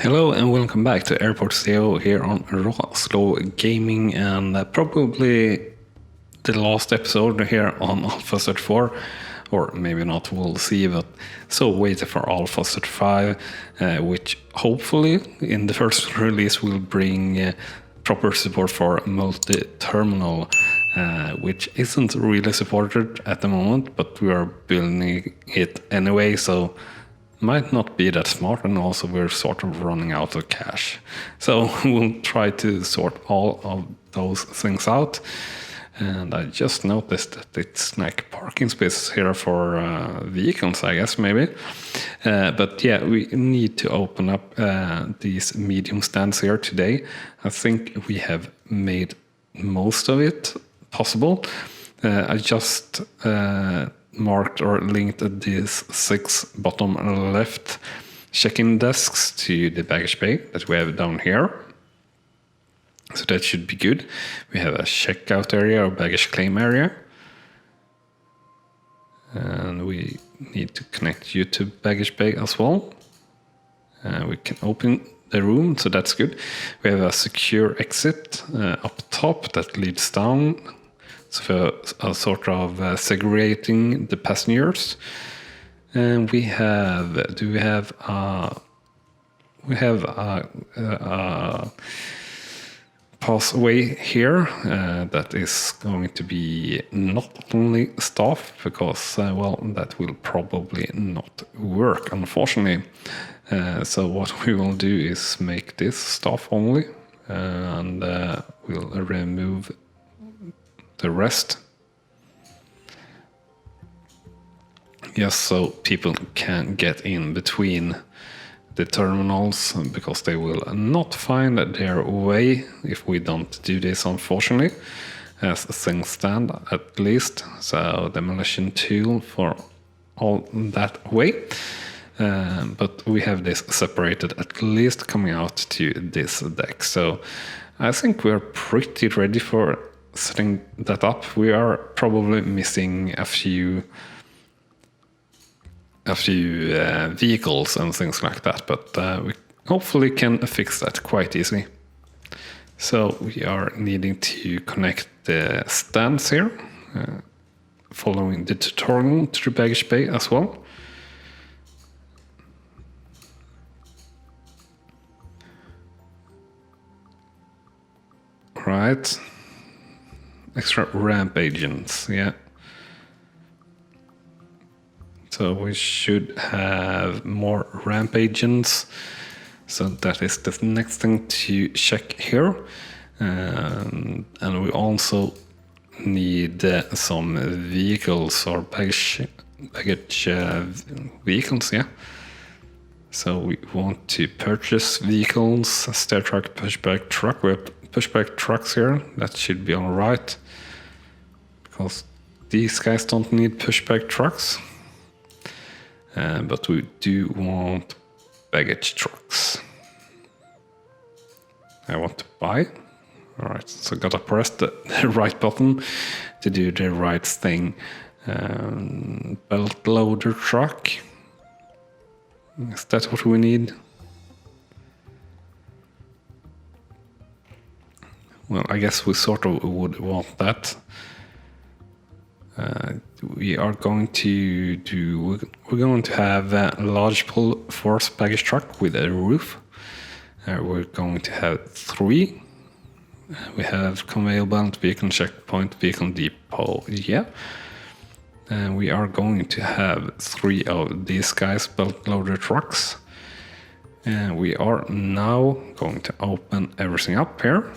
Hello and welcome back to Airport ACEO here on RawSlowGaming, and probably the last episode here on Alpha 34, or maybe not, we'll see, but so waiting for Alpha 35, which hopefully in the first release will bring proper support for multi-terminal, which isn't really supported at the moment, but we are building it anyway, so might not be that smart, and also we're sort of running out of cash. So we'll try to sort all of those things out. And I just noticed that it's like parking spaces here for vehicles, I guess, maybe. But yeah, we need to open up these medium stands here today. I think we have made most of it possible. I just marked or linked these 6 bottom left check-in desks to the baggage bay that we have down here. So that should be good. We have a checkout area or baggage claim area. And we need to connect you to baggage bay as well. We can open the room, so that's good. We have a secure exit up top that leads down. So a sort of segregating the passengers. And we have a passway here that is going to be not only staff, because well, that will probably not work, unfortunately. So what we will do is make this staff only, and we'll remove the rest. Yes, so people can get in between the terminals, because they will not find their way if we don't do this, unfortunately, as things stand at least. So demolition tool for all that way. But we have this separated at least coming out to this deck. So I think we're pretty ready for setting that up. We are probably missing a few vehicles and things like that, but we hopefully can fix that quite easily. So we are needing to connect the stands here, following the tutorial to the baggage bay as well. Right. Extra ramp agents, yeah. So we should have more ramp agents. So that is the next thing to check here. And we also need some vehicles or baggage vehicles, yeah. So we want to purchase vehicles, stair truck, pushback truck. We have pushback trucks here. That should be all right, because these guys don't need pushback trucks. But we do want baggage trucks. I want to buy. All right, so gotta press the right button to do the right thing. Belt loader truck. Is that what we need? Well, I guess we sort of would want that. We are going to do. We're going to have a large pull force baggage truck with a roof. We're going to have 3. We have conveyor belt, vehicle checkpoint, vehicle depot. Yeah. And we are going to have 3 of these guys, belt loader trucks. And we are now going to open everything up here.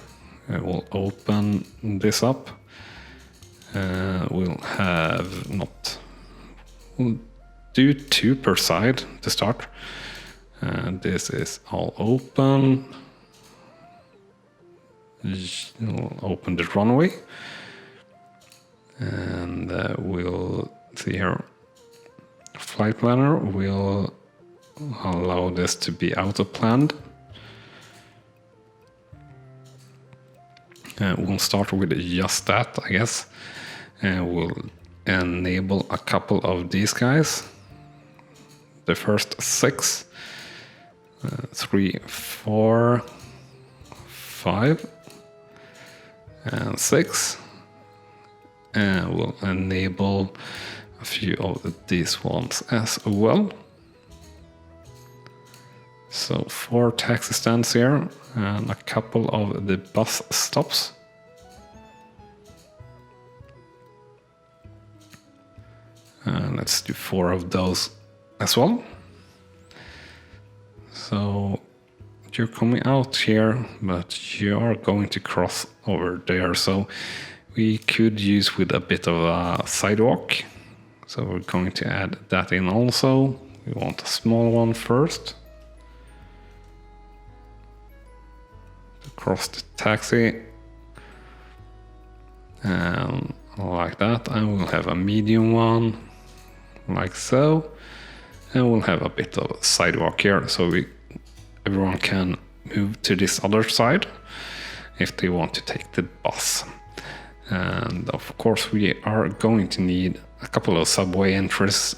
We'll open this up. We'll do 2 per side to start. This is all open. We'll open the runway. And we'll see here. Flight planner will allow this to be auto-planned. We'll start with just that, I guess. And we'll enable a couple of these guys. The first 6. 3, 4, 5, and 6. And we'll enable a few of these ones as well. So 4 taxi stands here and a couple of the bus stops. And let's do 4 of those as well. So you're coming out here, but you are going to cross over there. So we could use with a bit of a sidewalk. So we're going to add that in also. We want a small one first. Across the taxi. And like that. And we'll have a medium one. Like so. And we'll have a bit of sidewalk here. So everyone can move to this other side if they want to take the bus. And of course we are going to need a couple of subway entries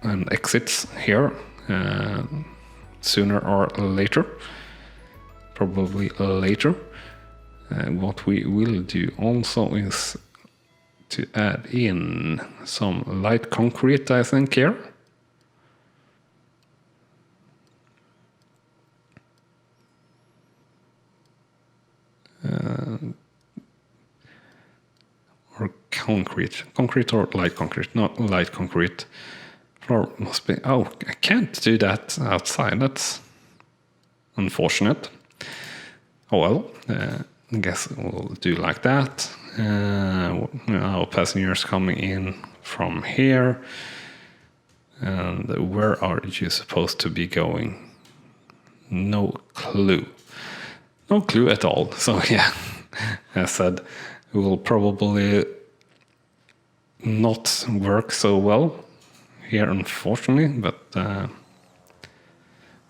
and exits here sooner or later. Probably later. What we will do also is to add in some light concrete, I think, here. Or concrete or light concrete, not light concrete. Floor must be, oh, I can't do that outside, that's unfortunate. Oh well, I guess we'll do like that. Now passengers coming in from here. And where are you supposed to be going? No clue. No clue at all. So yeah, as I said, it will probably not work so well here, unfortunately, but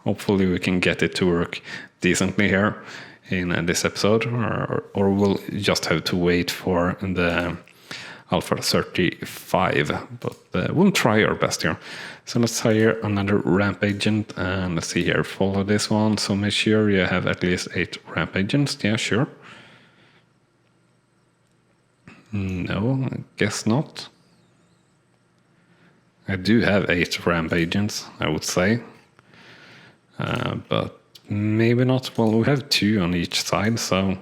hopefully we can get it to work decently here in this episode, or we'll just have to wait for the Alpha 35, but we'll try our best here. So let's hire another ramp agent, and let's see here, follow this one, so make sure you have at least 8 ramp agents. Yeah, sure. No, I guess not. I do have 8 ramp agents, I would say, but maybe not. Well, we have 2 on each side, so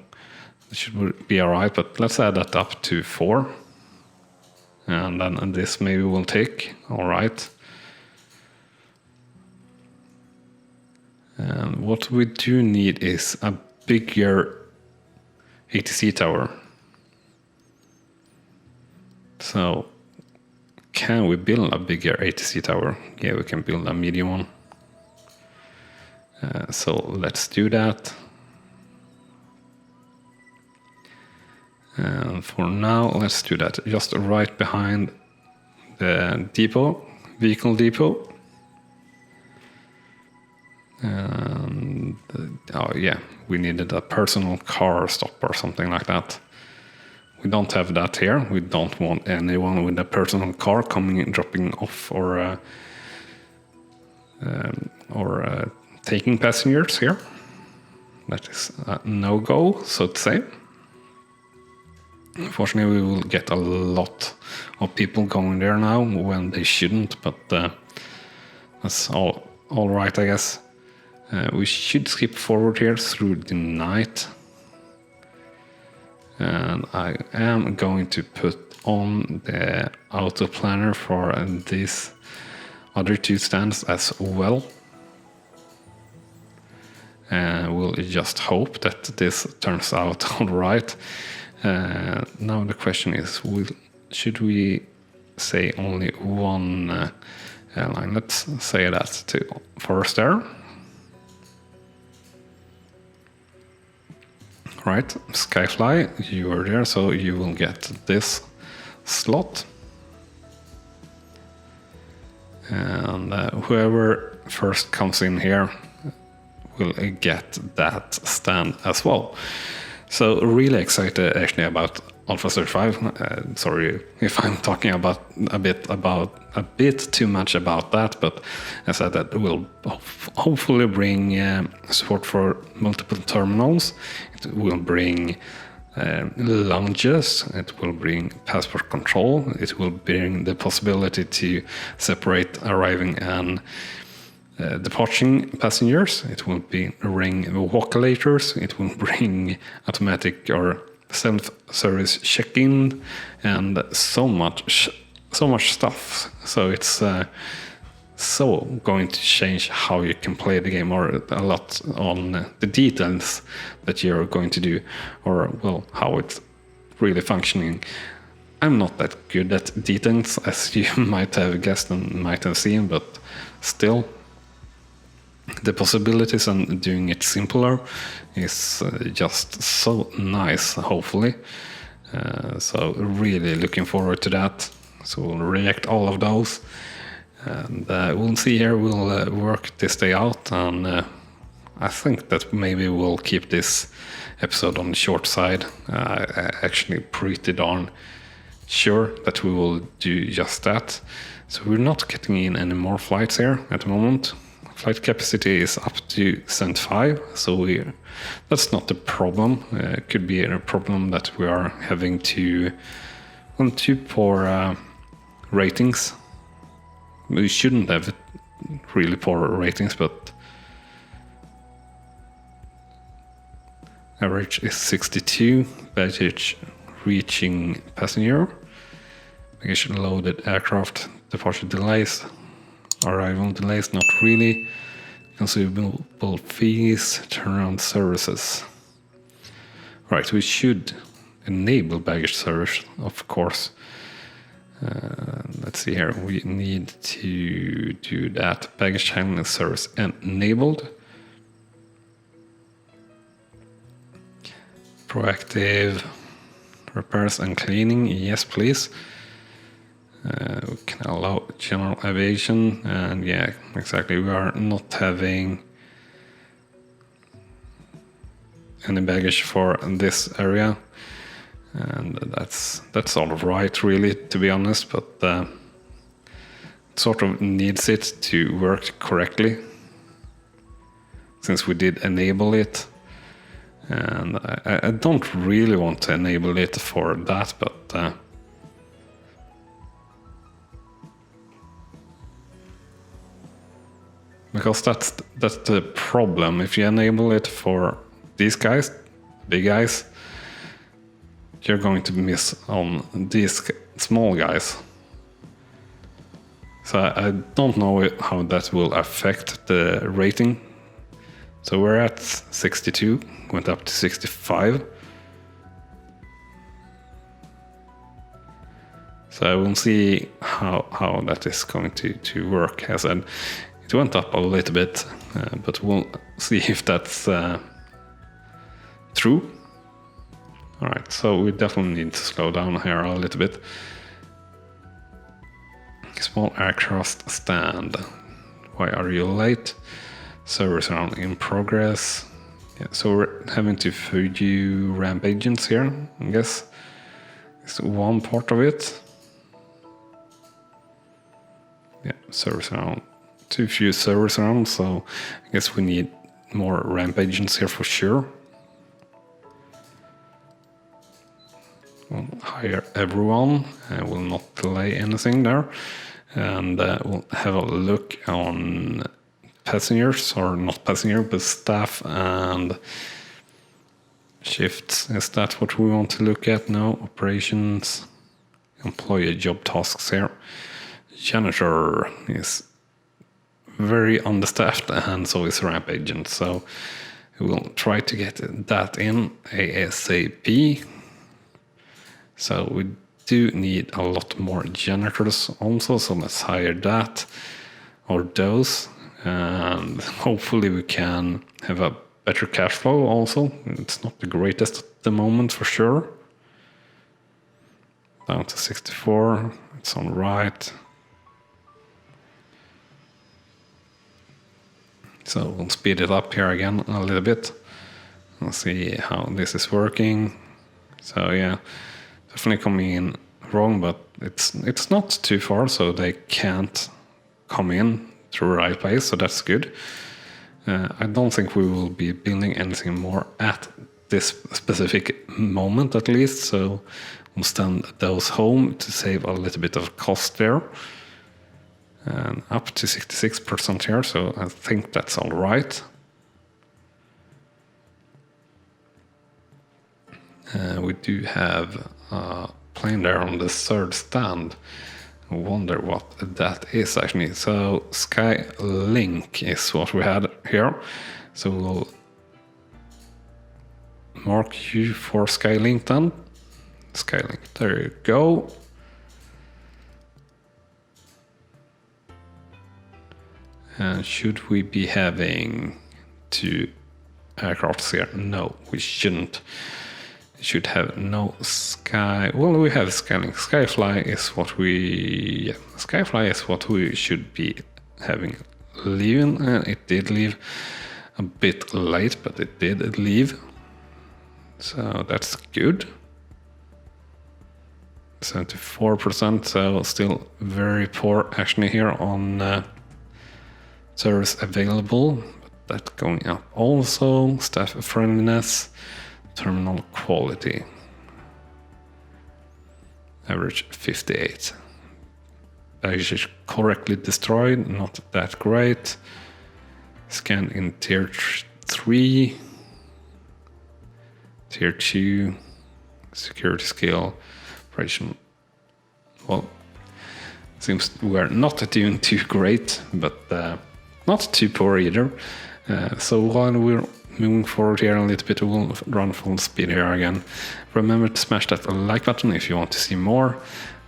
it should be alright, but let's add that up to 4. And then this maybe will take, alright. And what we do need is a bigger ATC tower. So, can we build a bigger ATC tower? Yeah, we can build a medium one. So let's do that. And for now, let's do that just right behind the depot, vehicle depot. And oh yeah, we needed a personal car stop or something like that. We don't have that here. We don't want anyone with a personal car coming and dropping off or taking passengers here. That is a no-go, so to say. Unfortunately, we will get a lot of people going there now when they shouldn't, but that's all right, I guess. We should skip forward here through the night. And I am going to put on the auto planner for these other 2 stands as well. And we'll just hope that this turns out all right. Now the question is, should we say only one airline? Let's say that to Forest Air. Right, Skyfly, you are there, so you will get this slot. And whoever first comes in here will get that stand as well. So really excited actually about Alpha 35. Sorry if I'm talking about a bit too much about that, but I said that will hopefully bring support for multiple terminals. It will bring lounges. It will bring passport control. It will bring the possibility to separate arriving and departing passengers. It will bring walkolators. It will bring automatic or self-service check-in and so much stuff. So it's so going to change how you can play the game, or a lot on the details that you're going to do, or well, how it's really functioning. I'm not that good at details, as you might have guessed and might have seen, but still, the possibilities and doing it simpler is just so nice, hopefully. So really looking forward to that. So we'll react all of those. And we'll see here, we'll work this day out. And I think that maybe we'll keep this episode on the short side. Actually pretty darn sure that we will do just that. So we're not getting in any more flights here at the moment. Flight capacity is up to 75, so that's not a problem. It could be a problem that we are having too poor ratings. We shouldn't have really poor ratings, but average is 62, baggage reaching passenger, baggage loaded aircraft, departure delays, arrival delays, not really. Consumable fees, turnaround services. Right, we should enable baggage service, of course. Let's see here, we need to do that. Baggage handling service enabled. Proactive repairs and cleaning, yes please. We can allow general aviation, and yeah, exactly, we are not having any baggage for this area, and that's all right really, to be honest, but it sort of needs it to work correctly since we did enable it, and I don't really want to enable it for that, but because that's the problem. If you enable it for these guys, big guys, you're going to miss on these small guys. So I don't know how that will affect the rating. So we're at 62, went up to 65. So we'll see how that is going to work. As I said, it went up a little bit, but we'll see if that's true. All right, so we definitely need to slow down here a little bit. Small aircraft stand. Why are you late? Service round in progress. Yeah, so we're having to feed you ramp agents here, I guess. It's one part of it. Yeah, service round. Too few service rounds, so I guess we need more ramp agents here for sure. We'll hire everyone, we'll not delay anything there, and we'll have a look on passengers, or not passenger, but staff and shifts. Is that what we want to look at now? Operations, employee job tasks here. Janitor is very understaffed, and so is ramp agent, so we'll try to get that in ASAP. So we do need a lot more janitors also, so let's hire that or those, and hopefully we can have a better cash flow also. It's not the greatest at the moment for sure. Down to 64, it's all right. So we'll speed it up here again a little bit. Let's see how this is working. So yeah, definitely coming in wrong, but it's not too far, so they can't come in through the right place, so that's good. I don't think we will be building anything more at this specific moment, at least, so we'll send those home to save a little bit of cost there. And up to 66% here, so I think that's all right. We do have a plane there on the third stand. I wonder what that is actually. So Skylink is what we had here. So we'll mark you for Skylink then. Skylink, there you go. And should we be having 2 aircrafts here? No, we shouldn't. Should have no sky. Well, we have Skylink. Skyfly is what we. Skyfly is what we should be having leaving, and it did leave a bit late, but it did leave. So that's good. 74%, so still very poor actually here on service available. But that going up also. Staff friendliness. Terminal quality. Average 58. Baggage is correctly destroyed, not that great. Scan in tier 3. Tier 2. Security skill. Operation. Well, seems we're not doing too great, but not too poor either. So while we're moving forward here a little bit, we'll run full speed here again. Remember to smash that like button if you want to see more.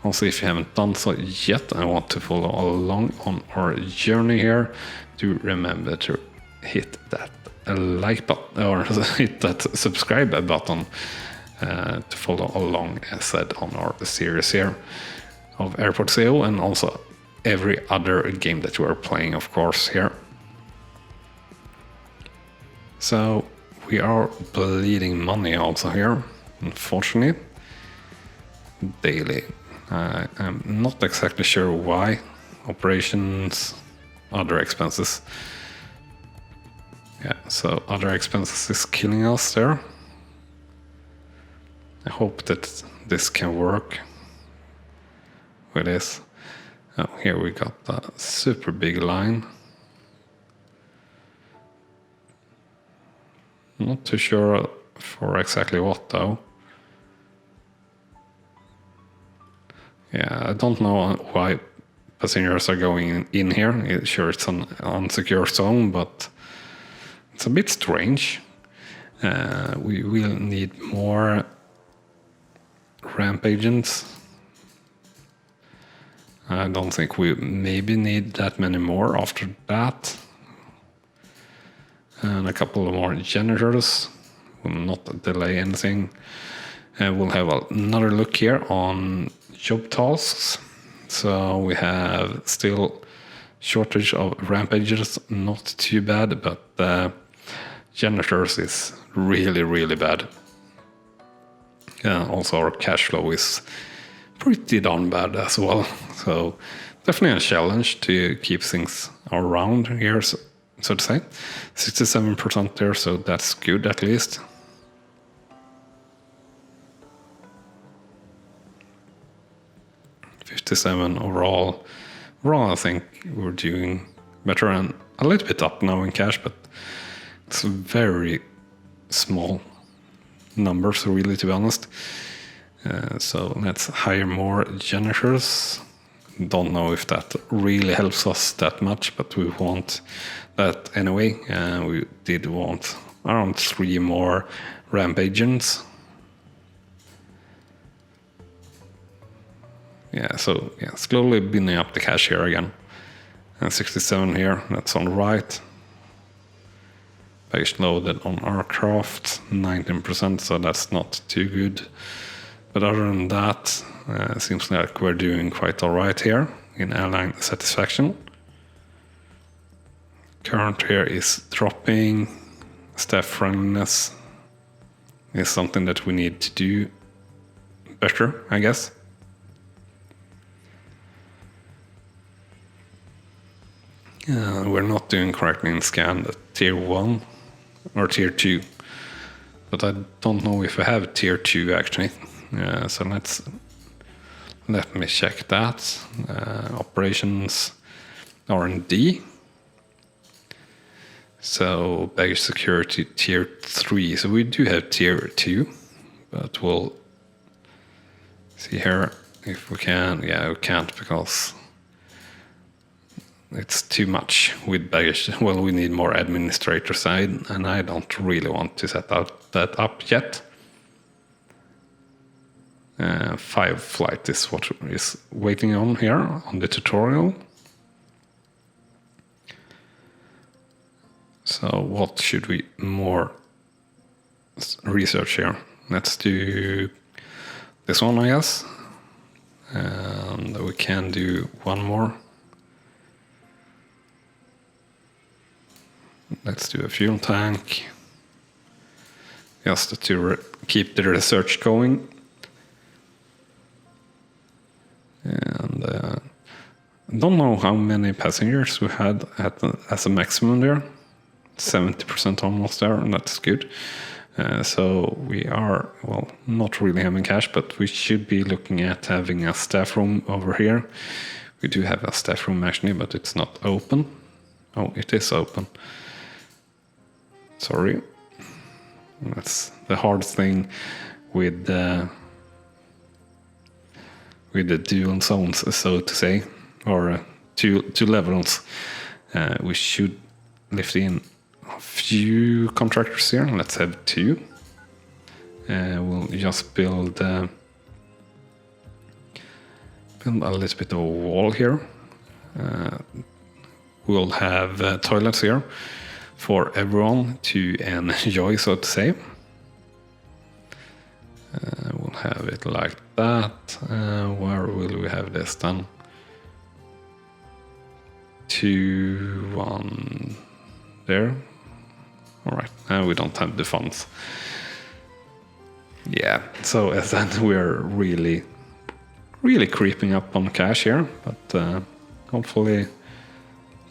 Also, if you haven't done so yet and want to follow along on our journey here, do remember to hit that like button or hit that subscribe button to follow along, as said, on our series here of Airport ACEO, and also every other game that we're playing, of course, here. So we are bleeding money also here, unfortunately, daily. I'm not exactly sure why. Operations, other expenses. Yeah, so other expenses is killing us there. I hope that this can work with this. Oh, here we got a super big line. Not too sure for exactly what though. Yeah, I don't know why passengers are going in here. Sure, it's an unsecure zone, but it's a bit strange. We will need more ramp agents. I don't think we maybe need that many more after that. And a couple of more generators will not delay anything. And we'll have another look here on job tasks. So we have still shortage of rampages, not too bad, but generators is really, really bad. Also our cash flow is pretty darn bad as well. So definitely a challenge to keep things around here, so to say. 67% there, so that's good at least. $57 overall. Overall, I think we're doing better and a little bit up now in cash, but it's very small numbers, really, to be honest. So let's hire more janitors. Don't know if that really helps us that much, but we want that anyway. We did want around 3 more ramp agents. Yeah, so yeah, slowly building up the cash here again. And 67 here, that's all right. Base loaded on aircraft, 19%, so that's not too good. But other than that, seems like we're doing quite all right here in airline satisfaction. Current here is dropping. Staff friendliness is something that we need to do better, I guess. We're not doing correctly in scan at tier 1 or tier 2, but I don't know if we have tier 2 actually. So let me check that. Operations R&D. So baggage security tier 3. So we do have tier 2, but we'll see here if we can. Yeah, we can't because it's too much with baggage. Well, we need more administrator side, and I don't really want to set that up yet. 5 flight is what is waiting on here on the tutorial. So what should we more research here? Let's do this one, I guess. And we can do one more. Let's do a fuel tank. Just to keep the research going. And I don't know how many passengers we had as a maximum there. 70% almost there, and that's good. So we are, well, not really having cash, but we should be looking at having a staff room over here. We do have a staff room actually, but it's not open. Oh, it is open. Sorry. That's the hard thing with the dual zones, so to say, or two levels. We should lift in a few contractors here. Let's have 2. We'll just build a little bit of a wall here. We'll have toilets here for everyone to enjoy, so to say. We'll have it like that. Where will we have this then? 2, 1 there. All right, we don't have the funds. Yeah, so as said, we're really creeping up on cash here, but hopefully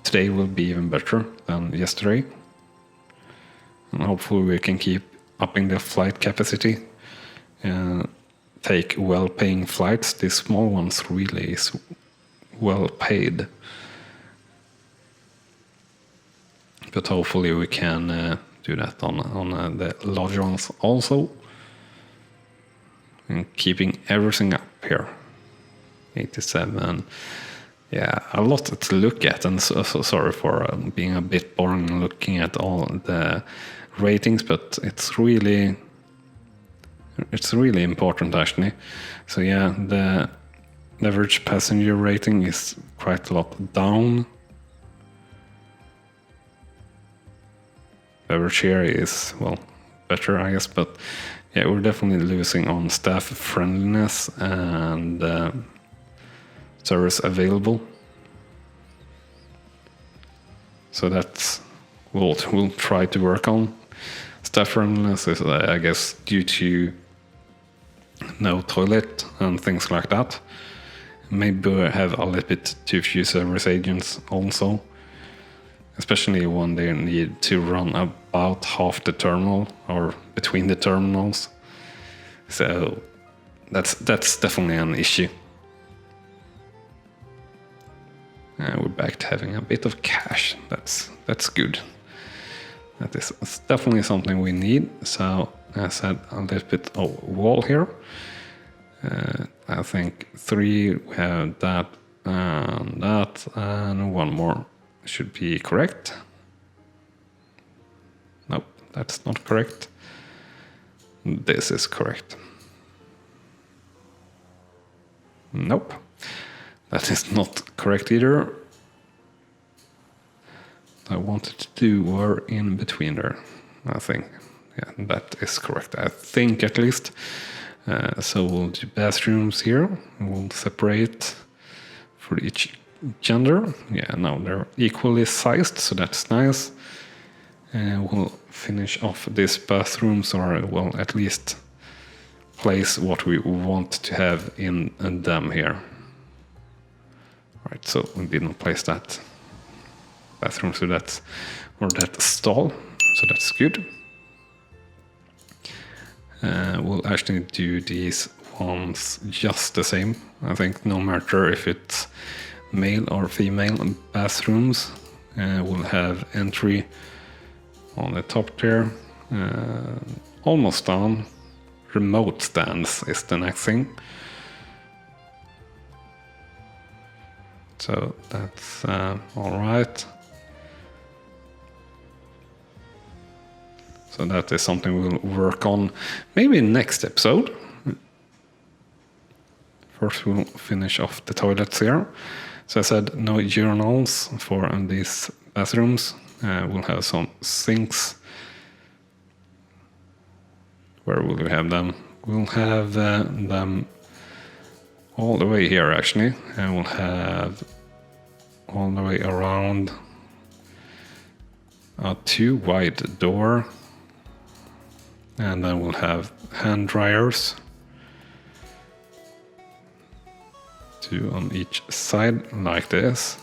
today will be even better than yesterday. And hopefully we can keep upping the flight capacity and take well-paying flights. These small ones really is well paid. But hopefully we can do that on the larger ones also. And keeping everything up here. 87. Yeah, a lot to look at, and so sorry for being a bit boring looking at all the ratings, but it's really important actually. So yeah, the average passenger rating is quite a lot down. Average here is, well, better, I guess, but yeah, we're definitely losing on staff friendliness and service available. So that's what we'll try to work on. Staff friendliness is, I guess, due to no toilet and things like that. Maybe we have a little bit too few service agents also, especially when they need to run about half the terminal or between the terminals. So that's definitely an issue. We're back to having a bit of cash. That's good. That is definitely something we need. So as I said, a little bit of wall here. I think 3, we have that, and one more should be correct. Nope, that's not correct. This is correct. Nope, that is not correct either. I wanted to do were in between there. I think, yeah, that is correct. I think at least. So we'll do bathrooms here. We'll separate for each gender. Yeah, now they're equally sized, so that's nice. We'll finish off these bathrooms, or well, at least place what we want to have in them here. Right, so we didn't place that bathroom, so that's, or that stall, so that's good. We'll actually do these ones just the same. I think no matter if it's male or female bathrooms, we'll have entry on the top there, almost done. Remote stands is the next thing. So that's all right. So that is something we'll work on maybe next episode. First we'll finish off the toilets here. So I said no urinals for these bathrooms. We'll have some sinks. Where will we have them? We'll have them all the way here actually. And we'll have all the way around a 2 wide door. And then we'll have hand dryers, 2 on each side like this.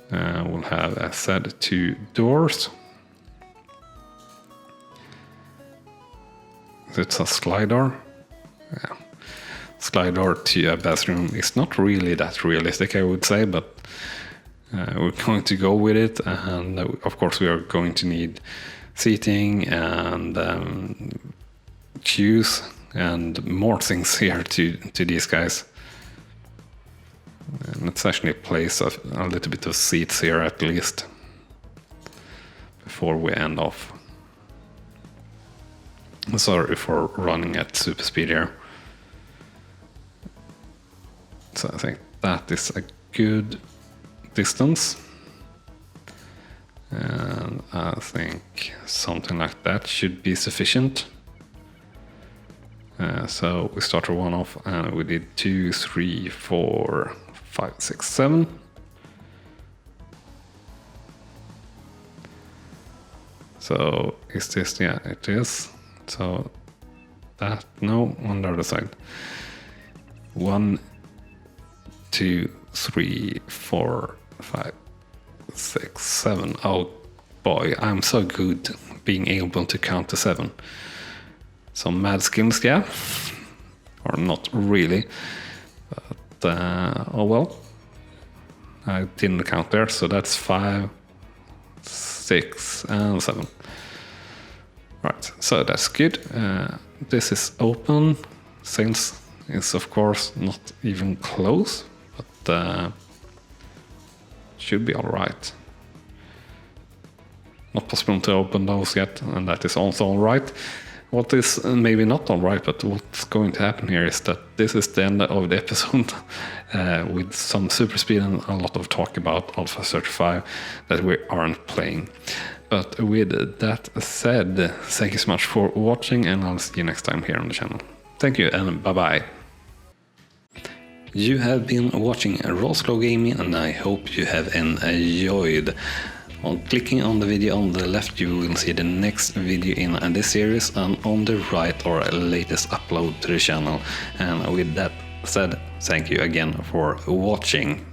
We'll have, as said, 2 doors. It's a slide door. Yeah. Slide door to a bathroom is not really that realistic, I would say, but we're going to go with it. And of course we are going to need seating and queues and more things here to these guys. And let's actually place a little bit of seats here at least before we end off. Sorry for running at super speed here. So I think that is a good distance. And I think something like that should be sufficient. So we started one off and we did 2, 3, 4, 5, 6, 7. So is this, yeah, it is. So that, no, on the other side. 1, 2, 3, 4, 5, 6, 7. Oh boy, I'm so good being able to count to 7. Some mad skills, yeah, or not really, but oh well. I didn't count there, so that's 5, 6, and 7. Right, so that's good. This is open. Sales is of course not even close, but should be all right. Not possible to open those yet, and that is also all right. What is maybe not all right, but what's going to happen here is that this is the end of the episode with some super speed and a lot of talk about Alpha 35 that we aren't playing. But with that said, thank you so much for watching, and I'll see you next time here on the channel. Thank you and bye-bye. You have been watching RawSlowGaming, and I hope you have enjoyed. On clicking on the video on the left, you will see the next video in this series, and on the right our latest upload to the channel. And with that said, thank you again for watching.